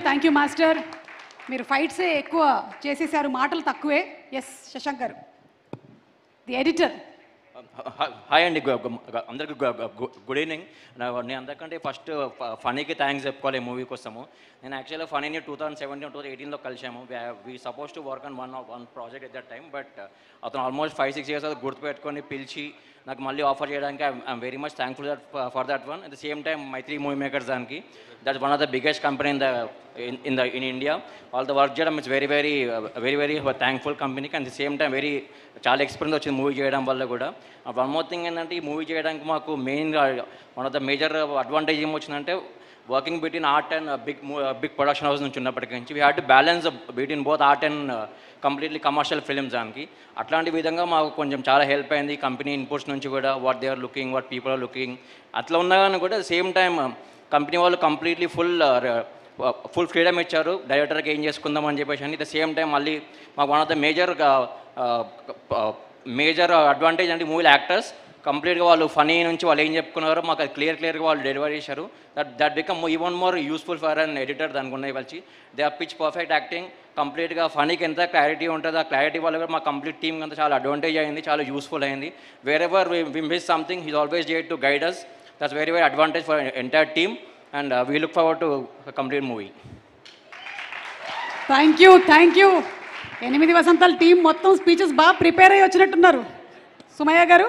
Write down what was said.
Thank you master. మీరు ఫైట్సే ఎక్కువ చేసేసారు, మాటలు తక్కువే. ఎస్ శశాంక్ గారు, ది ఎడిటర్. హాయ్ అండి, అందరికి గుడ్ ఈవినింగ్. నేను అందరికంటే ఫస్ట్ ఫనీకి థ్యాంక్స్ చెప్పుకోవాలి ఈ మూవీ కోసము. నేను యాక్చువల్గా ఫనీని 2017 2018లో కలిసాము. We suppose to work on one project at that time. But అతను ఆల్మోస్ట్ 5-6 years అది గుర్తుపెట్టుకొని పిలిచి నాకు మళ్ళీ ఆఫర్ చేయడానికి I'm very much thankful for that one. At the same time Mythri movie makers దానికి, that's one of the biggest company in India. All the work చేయడం it's very very very very thankful కంపెనీకి. And the same time చాలా experience వచ్చింది movie చేయడం వల్ల కూడా. One more thing ఏంటంటే, ఈ మూవీ చేయడానికి మాకు మెయిన్గా one of the major advantage ఏమొచ్చిందంటే, working between art and big production house నుంచి ఉన్నప్పటికీ నుంచి we had to balance between both art and completely commercial films దానికి. అట్లాంటి విధంగా మాకు కొంచెం చాలా హెల్ప్ అయింది కంపెనీ ఇన్పుట్స్ నుంచి కూడా. What they are looking, what people are looking, అట్లా ఉన్నా కానీ కూడా సేమ్ టైం కంపెనీ వాళ్ళు కంప్లీట్లీ ఫుల్ ఫ్రీడమ్ ఇచ్చారు డైరెక్టర్కి ఏం చేసుకుందాం అని చెప్పేసి. అని ద సేమ్ టైం మళ్ళీ మాకు one of the major advantage అంటే మూవీలో యాక్టర్స్ కంప్లీట్గా వాళ్ళు ఫనీ నుంచి వాళ్ళు ఏం చెప్పుకున్నారో మాకు అది క్లియర్గా వాళ్ళు డెలివరీ చేశారు. That become even more useful for an editor. దానికి ఉన్నాయి వచ్చి they are pitch perfect acting. కంప్లీట్గా ఫనీకి ఎంత క్లారిటీ ఉంటుందో ఆ క్లారిటీ వల్ల కూడా మా కంప్లీట్ టీమ్ అంతా చాలా అడ్వాంటేజ్ అయింది, చాలా యూస్ఫుల్ అయింది. Wherever we miss something he's always there to guide us. That's very very advantage for entire team. And we look forward to complete movie. Thank you. 8 వసంతాల team మొత్తం speeches బాగా prepare అయ్యి వచ్చినట్టున్నారు. Sumayya గారు.